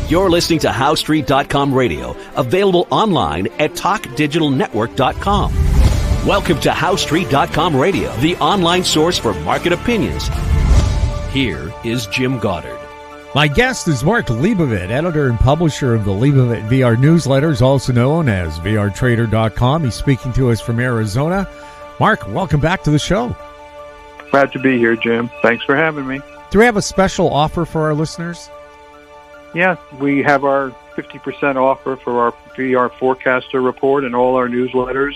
You're listening to HowStreet.com radio, available online at TalkDigitalNetwork.com. Welcome to HowStreet.com radio, the online source for market opinions. Here is Jim Goddard. My guest is Mark Leibovit, editor and publisher of the Leibovit VR newsletters, also known as VRTrader.com. He's speaking to us from Arizona. Mark, welcome back to the show. Glad to be here, Jim. Thanks for having me. Do we have a special offer for our listeners? Yeah, we have our 50% offer for our VR Forecaster report and all our newsletters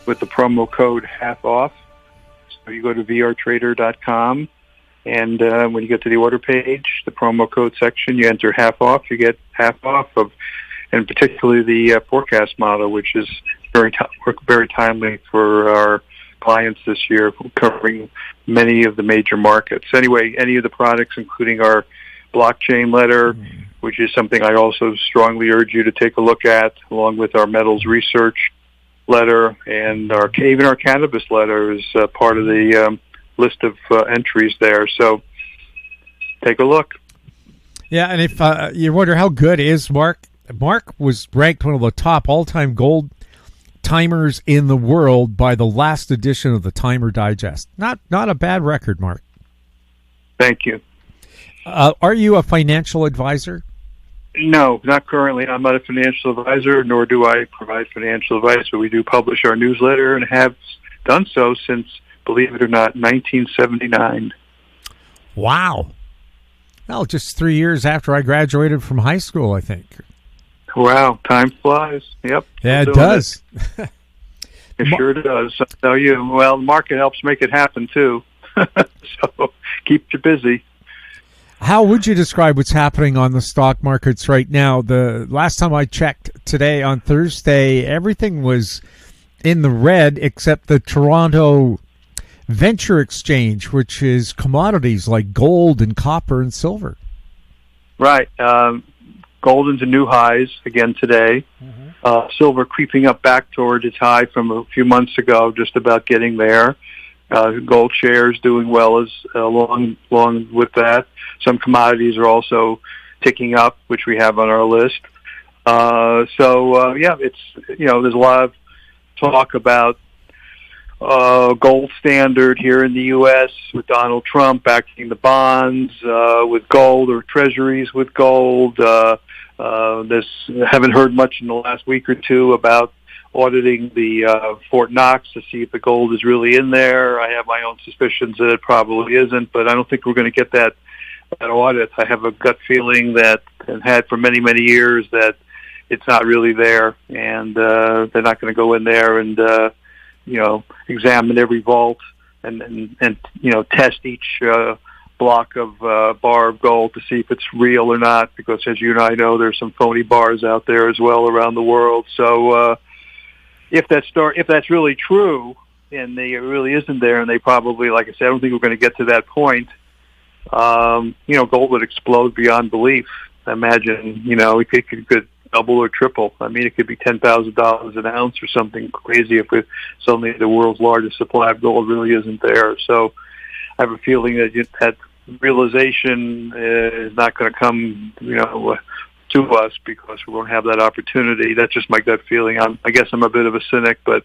with the promo code half off. So you go to VRTrader.com. And when you get to the order page, the promo code section, you enter half off. You get half off of, and particularly the forecast model, which is very timely for our clients this year, covering many of the major markets. Anyway, any of the products, including our blockchain letter, which is something I also strongly urge you to take a look at, along with our metals research letter, and even our cannabis letter is part of the list of entries there. So take a look. Yeah, and if you wonder how good is Mark was ranked one of the top all-time gold timers in the world by the last edition of the Timer Digest. Not a bad record, Mark. Thank you. Are you a financial advisor? No, not currently. I'm not a financial advisor, nor do I provide financial advice, but we do publish our newsletter and have done so since, believe it or not, 1979. Wow. Well, just 3 years after I graduated from high school, I think. Wow, time flies. Yep. Yeah, it does. It sure does. I tell you, well, the market helps make it happen, too. So keep you busy. How would you describe what's happening on the stock markets right now? The last time I checked today on Thursday, everything was in the red except the Toronto Venture Exchange, which is commodities like gold and copper and silver. Right. Gold into new highs again today. Mm-hmm. Silver creeping up back toward its high from a few months ago, just about getting there. Gold shares doing well as along with that. Some commodities are also ticking up, which we have on our list. It's there's a lot of talk about gold standard here in the U.S. with Donald Trump backing the bonds with gold, or treasuries with gold. Haven't heard much in the last week or two about auditing the Fort Knox to see if the gold is really in there. I have my own suspicions that it probably isn't, but I don't think we're going to get that audit. I have a gut feeling that, and had for many, many years, that it's not really there, and they're not going to go in there and examine every vault and test each block of bar of gold to see if it's real or not, because as you and I know, there's some phony bars out there as well around the world. So if that's really true, and it really isn't there, and they probably, like I said, I don't think we're going to get to that point, gold would explode beyond belief. Imagine, it could double or triple. I mean, it could be $10,000 an ounce or something crazy if suddenly the world's largest supply of gold really isn't there. So I have a feeling that realization is not going to come, to us, because we won't have that opportunity. That's just my gut feeling. I guess I'm a bit of a cynic, but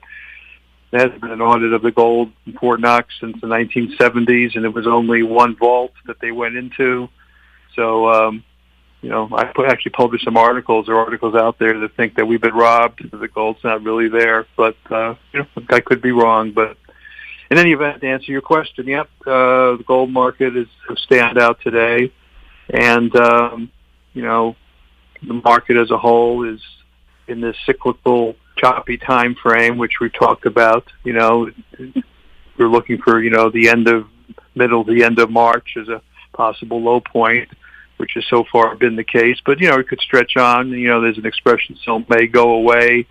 there has been an audit of the gold in Fort Knox since the 1970s, and it was only one vault that they went into. So, I actually published some articles. There are articles out there that think that we've been robbed, that the gold's not really there. But, I could be wrong. But in any event, to answer your question, yep, the gold market is a standout today. And, the market as a whole is in this cyclical, choppy time frame, which we talked about. We're looking for, middle to the end of March as a possible low point, which has so far been the case. But, it could stretch on. There's an expression, so may go away.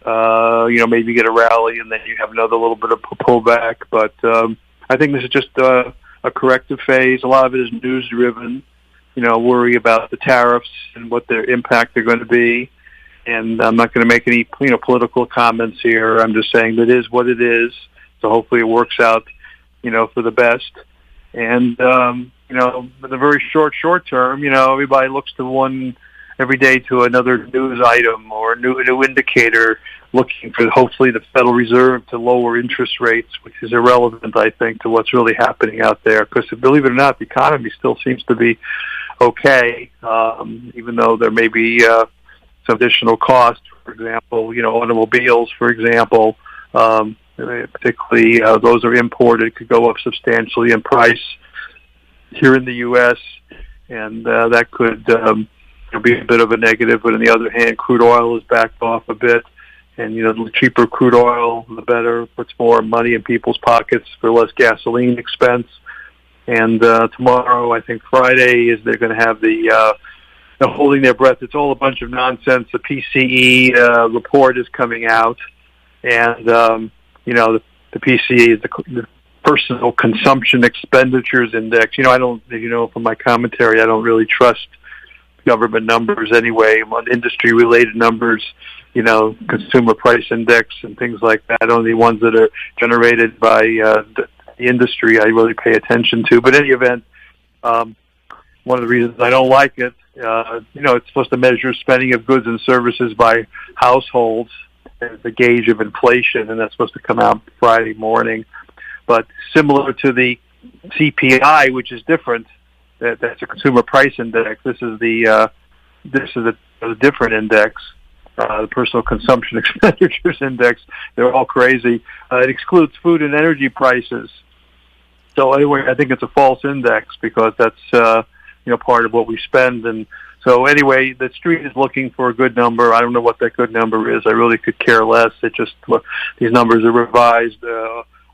Maybe get a rally, and then you have another little bit of a pullback. But I think this is just a corrective phase. A lot of it is news-driven. Worry about the tariffs and what their impact are going to be. And I'm not going to make any, political comments here. I'm just saying that is what it is. So hopefully it works out, for the best. And, in the very short term, everybody looks to one every day to another news item or a new indicator looking for hopefully the Federal Reserve to lower interest rates, which is irrelevant, I think, to what's really happening out there. Because believe it or not, the economy still seems to be okay, even though there may be some additional costs. For example, automobiles, for example, particularly those are imported, could go up substantially in price here in the U.S., and that could be a bit of a negative. But on the other hand, crude oil is backed off a bit, and the cheaper crude oil, the better. Puts more money in people's pockets for less gasoline expense. And tomorrow, I think Friday, is they're going to have the holding their breath. It's all a bunch of nonsense. The PCE report is coming out, and the PCE is the Personal Consumption Expenditures Index. I don't, from my commentary, I don't really trust government numbers anyway. On industry-related numbers, consumer price index and things like that, only ones that are generated by the industry I really pay attention to. But in any event, one of the reasons I don't like it, it's supposed to measure spending of goods and services by households as the gauge of inflation, and that's supposed to come out Friday morning. But similar to the CPI, which is different, that's a consumer price index. This is a different index, the Personal Consumption Expenditures Index. They're all crazy. It excludes food and energy prices. So anyway, I think it's a false index because that's part of what we spend. And so anyway, the street is looking for a good number. I don't know what that good number is. I really could care less. It just these numbers are revised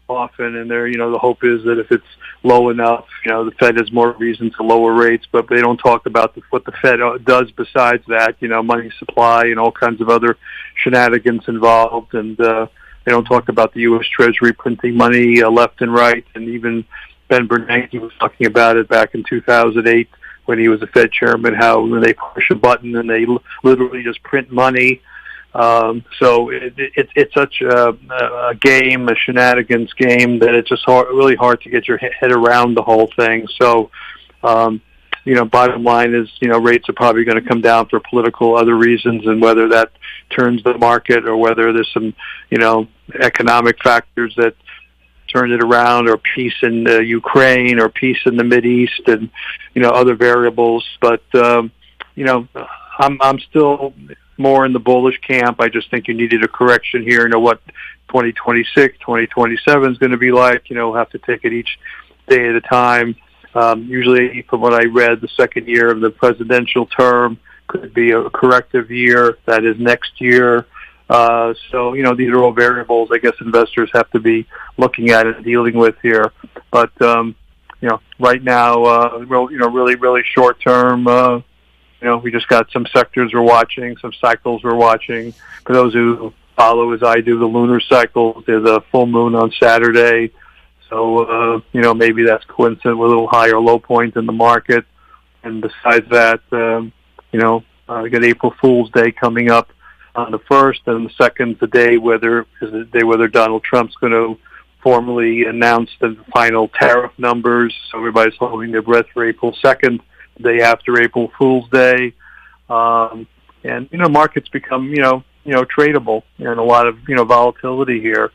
often, and they're the hope is that if it's low enough, the Fed has more reason to lower rates. But they don't talk about what the Fed does besides that. Money supply and all kinds of other shenanigans involved, and they don't talk about the U.S. Treasury printing money left and right. And even Ben Bernanke was talking about it back in 2008 when he was the Fed chairman, how when they push a button and they literally just print money. So it's such a game, a shenanigans game, that it's just really hard to get your head around the whole thing. So, bottom line is, rates are probably going to come down for political other reasons, and whether that turns the market or whether there's some, economic factors that turn it around, or peace in Ukraine, or peace in the Mideast, and, other variables. But, I'm still more in the bullish camp. I just think you needed a correction here. What 2026, 2027 is going to be like. We'll have to take it each day at a time. Usually, from what I read, the second year of the presidential term could be a corrective year. That is next year. So, these are all variables I guess investors have to be looking at and dealing with here. But, right now, really, really short term, we just got some sectors we're watching, some cycles we're watching. For those who follow, as I do, the lunar cycles, there's a full moon on Saturday. So, maybe that's coincident with a little higher low point in the market. And besides that, we got April Fool's Day coming up on the 1st, and the 2nd, the day whether Donald Trump's going to formally announce the final tariff numbers. So everybody's holding their breath for April 2nd. Day after April Fool's Day, and markets become tradable, and a lot of volatility here.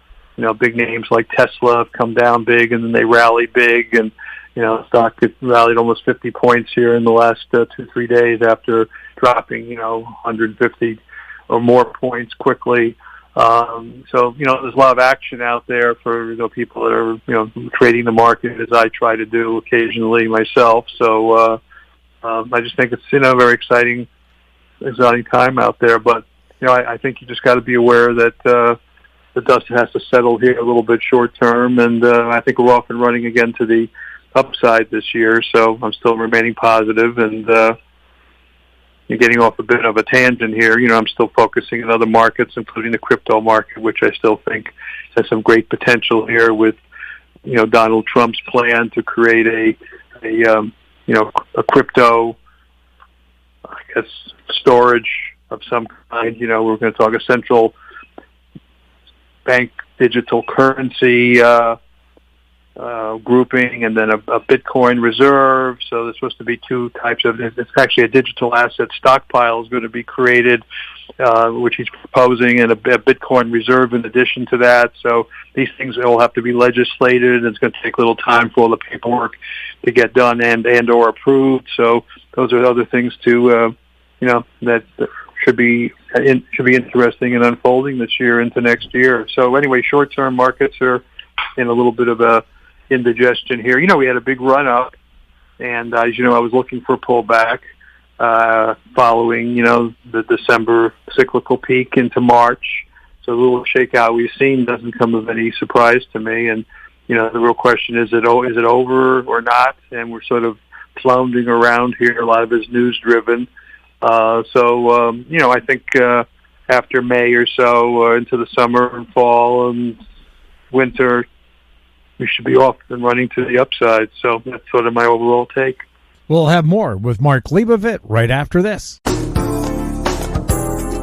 Big names like Tesla have come down big, and then they rally big, and stock rallied almost 50 points here in the last 2-3 days after dropping 150 or more points quickly. So there's a lot of action out there for people that are trading the market, as I try to do occasionally myself. So. I just think it's a very exciting time out there. But I think you just got to be aware that the dust has to settle here a little bit short term, and I think we're off and running again to the upside this year. So I'm still remaining positive, and you're getting off a bit of a tangent here. I'm still focusing on other markets, including the crypto market, which I still think has some great potential here with Donald Trump's plan to create a crypto, I guess, storage of some kind. We're going to talk a central bank digital currency grouping, and then a Bitcoin reserve. So there's supposed to be two types of. It's actually a digital asset stockpile is going to be created, which he's proposing, and a Bitcoin reserve in addition to that. So these things all have to be legislated, and it's going to take a little time for all the paperwork to get done and or approved. So those are other things to that should be interesting and unfolding this year into next year. So anyway, short-term markets are in a little bit of a indigestion here. We had a big run-up, and as you know, I was looking for a pullback following, the December cyclical peak into March. So the little shakeout we've seen doesn't come of any surprise to me. And, the real question is it over or not? And we're sort of floundering around here. A lot of it is news-driven. I think after May or so into the summer and fall and winter, we should be off and running to the upside. So that's sort of my overall take. We'll have more with Mark Leibovit right after this.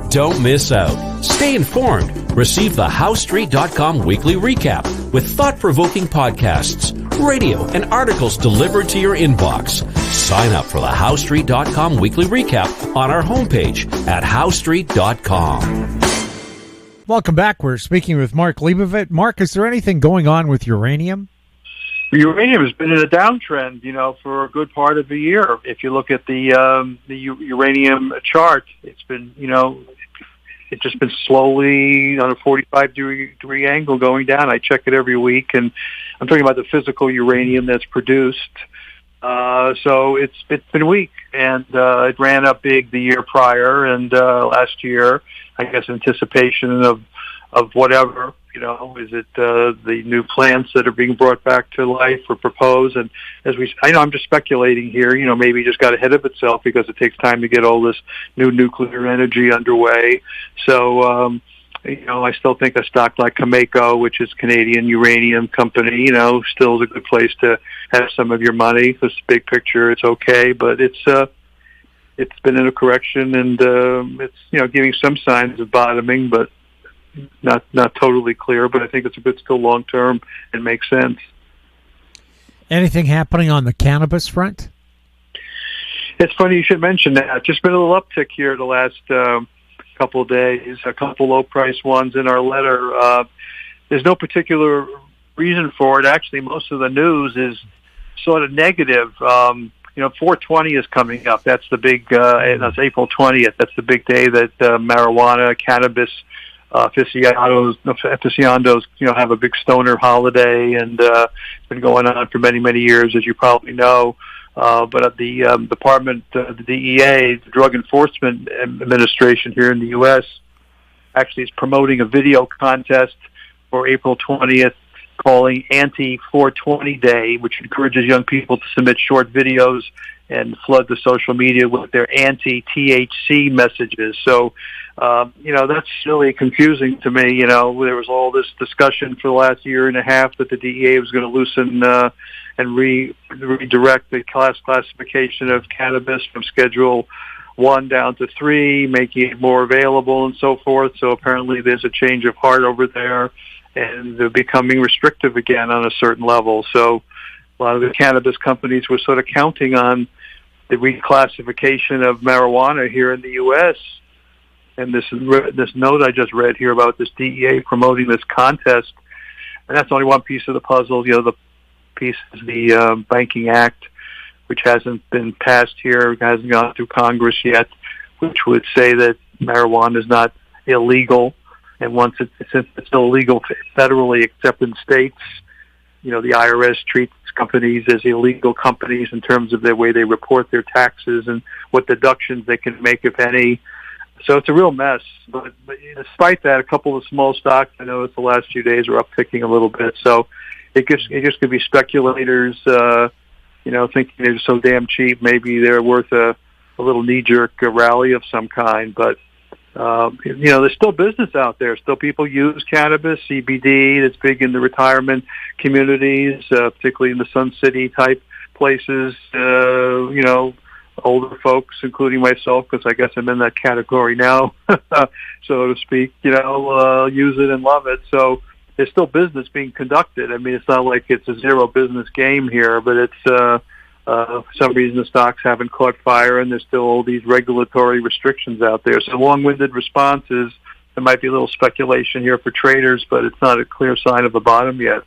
Don't miss out. Stay informed. Receive the HowStreet.com weekly recap with thought-provoking podcasts, radio, and articles delivered to your inbox. Sign up for the HowStreet.com weekly recap on our homepage at HowStreet.com. Welcome back. We're speaking with Mark Leibovit. Mark, is there anything going on with uranium? Uranium has been in a downtrend, for a good part of the year. If you look at the uranium chart, it's been, it's just been slowly on a 45-degree angle going down. I check it every week, and I'm talking about the physical uranium that's produced. So it's been weak, and it ran up big the year prior, and last year, I guess, anticipation of whatever. Is it the new plants that are being brought back to life or proposed? And I know I'm just speculating here. Maybe it just got ahead of itself because it takes time to get all this new nuclear energy underway. So, I still think a stock like Cameco, which is a Canadian uranium company, still is a good place to have some of your money. This big picture, it's okay, but it's been in a correction, and it's giving some signs of bottoming, but not totally clear. But I think it's a bit still long term and makes sense. Anything happening on the cannabis front? It's funny you should mention that. Just been a little uptick here the last couple of days, a couple low-price ones in our letter. There's no particular reason for it. Actually, most of the news is sort of negative. 420 is coming up. That's the big, that's April 20th. That's the big day that marijuana, cannabis aficionados, have a big stoner holiday, and it's been going on for many, many years, as you probably know. But at the department, the DEA, the Drug Enforcement Administration here in the U.S., actually is promoting a video contest for April 20th calling Anti-420 Day, which encourages young people to submit short videos and flood the social media with their anti-THC messages. So, that's really confusing to me. There was all this discussion for the last year and a half that the DEA was going to loosen and redirect the classification of cannabis from Schedule 1 down to 3, making it more available and so forth. So apparently there's a change of heart over there, and they're becoming restrictive again on a certain level. So a lot of the cannabis companies were sort of counting on the reclassification of marijuana here in the U.S., and this note I just read here about this DEA promoting this contest, and that's only one piece of the puzzle. The other piece is the Banking Act, which hasn't been passed here, hasn't gone through Congress yet, which would say that marijuana is not illegal, and since it's illegal federally except in states, the IRS treats companies as illegal companies in terms of the way they report their taxes and what deductions they can make, if any. So it's a real mess. But despite that, a couple of small stocks I noticed the last few days are upticking a little bit. So it just could be speculators, thinking they're so damn cheap. Maybe they're worth a little knee-jerk rally of some kind. But there's still business out there. Still people use cannabis, CBD. That's big in the retirement communities, particularly in the Sun City type places. Older folks, including myself, because I guess I'm in that category now, so to speak, use it and love it. So there's still business being conducted. I mean, it's not like it's a zero business game here, but it's for some reason the stocks haven't caught fire, and there's still all these regulatory restrictions out there. So long-winded response is there might be a little speculation here for traders, but it's not a clear sign of a bottom yet.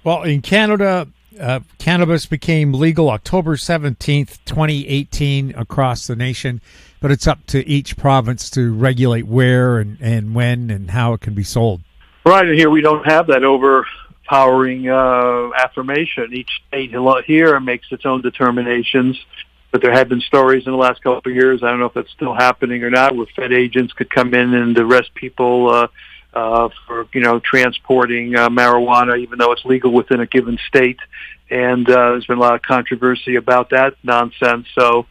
Well, in Canada, cannabis became legal October 17th, 2018 across the nation, but it's up to each province to regulate where and when and how it can be sold. Right, and here we don't have that overpowering affirmation. Each state here makes its own determinations, but there have been stories in the last couple of years, I don't know if that's still happening or not, where Fed agents could come in and arrest people for transporting marijuana, even though it's legal within a given state. And there's been a lot of controversy about that nonsense. So,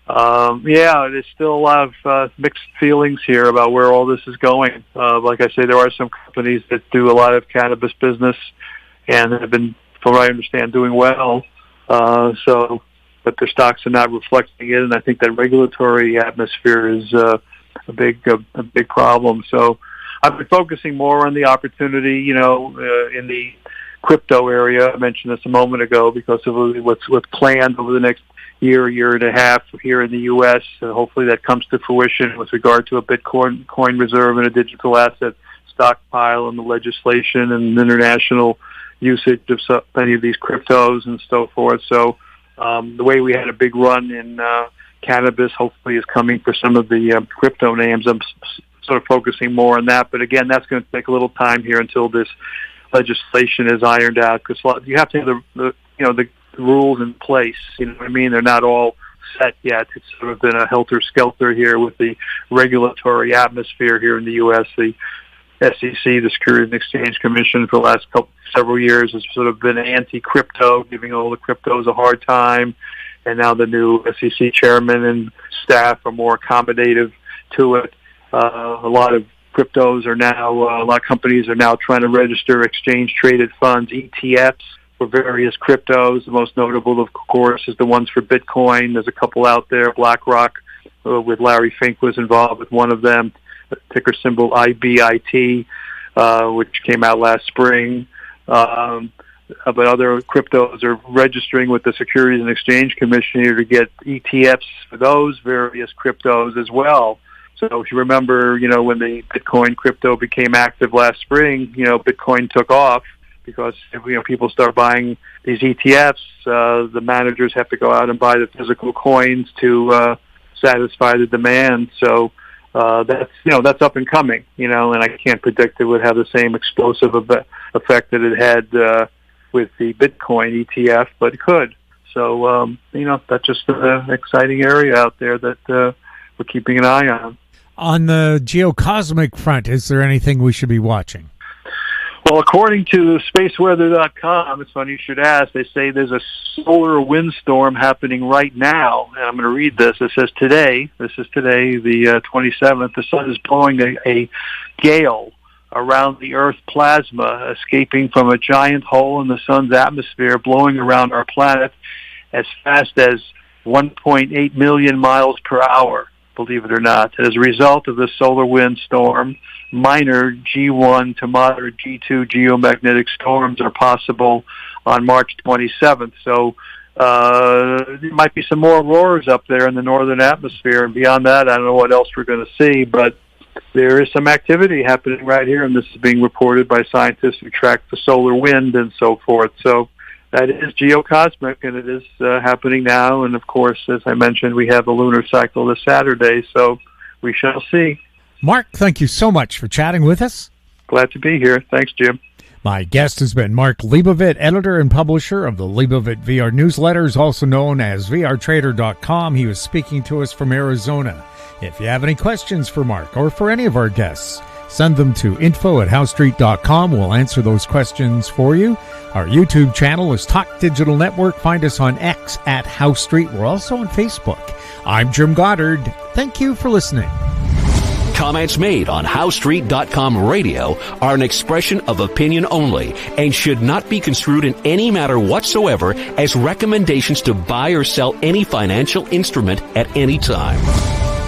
there's still a lot of mixed feelings here about where all this is going. Like I say, there are some companies that do a lot of cannabis business and have been, from what I understand, doing well. But their stocks are not reflecting it, and I think that regulatory atmosphere is a big problem. So I've been focusing more on the opportunity, in the crypto area. I mentioned this a moment ago because of what's planned over the next year and a half here in the U.S. Hopefully that comes to fruition with regard to a Bitcoin coin reserve and a digital asset stockpile and the legislation and international usage of many of these cryptos and so forth. So the way we had a big run in cannabis hopefully is coming for some of the crypto names. I'm sort of focusing more on that. But again, that's going to take a little time here until this legislation is ironed out, because you have to have the rules in place. You know what I mean? They're not all set yet. It's sort of been a helter-skelter here with the regulatory atmosphere here in the U.S. The SEC, the Securities and Exchange Commission, for the last several years has sort of been anti-crypto, giving all the cryptos a hard time. And now the new SEC chairman and staff are more accommodative to it. A lot of cryptos are now, a lot of companies are now trying to register exchange-traded funds, ETFs, for various cryptos. The most notable, of course, is the ones for Bitcoin. There's a couple out there. BlackRock, with Larry Fink, was involved with one of them, ticker symbol IBIT, which came out last spring. But other cryptos are registering with the Securities and Exchange Commission here to get ETFs for those various cryptos as well. So if you remember, when the Bitcoin crypto became active last spring, Bitcoin took off because, people start buying these ETFs. The managers have to go out and buy the physical coins to satisfy the demand. So that's up and coming, and I can't predict it would have the same explosive effect that it had with the Bitcoin ETF, but it could. So, that's just an exciting area out there that we're keeping an eye on. On the geocosmic front, is there anything we should be watching? Well, according to spaceweather.com, it's funny you should ask, they say there's a solar windstorm happening right now. And I'm going to read this. It says today, the 27th, the sun is blowing a gale around the Earth plasma, escaping from a giant hole in the sun's atmosphere, blowing around our planet as fast as 1.8 million miles per hour, believe it or not. As a result of the solar wind storm, minor G1 to moderate G2 geomagnetic storms are possible on March 27th. So there might be some more auroras up there in the northern atmosphere. And beyond that, I don't know what else we're going to see, but there is some activity happening right here, and this is being reported by scientists who track the solar wind and so forth. So that is geocosmic, and it is happening now. And, of course, as I mentioned, we have the lunar cycle this Saturday, so we shall see. Mark, thank you so much for chatting with us. Glad to be here. Thanks, Jim. My guest has been Mark Leibovit, editor and publisher of the Leibovit VR newsletters, also known as VRTrader.com. He was speaking to us from Arizona. If you have any questions for Mark or for any of our guests, send them to info@howstreet.com. We'll answer those questions for you. Our YouTube channel is Talk Digital Network. Find us on X @HowStreet. We're also on Facebook. I'm Jim Goddard. Thank you for listening. Comments made on HowStreet.com radio are an expression of opinion only and should not be construed in any matter whatsoever as recommendations to buy or sell any financial instrument at any time.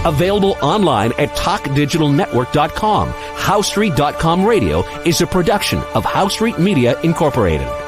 Available online at talkdigitalnetwork.com. HowStreet.com Radio is a production of How Street Media Incorporated.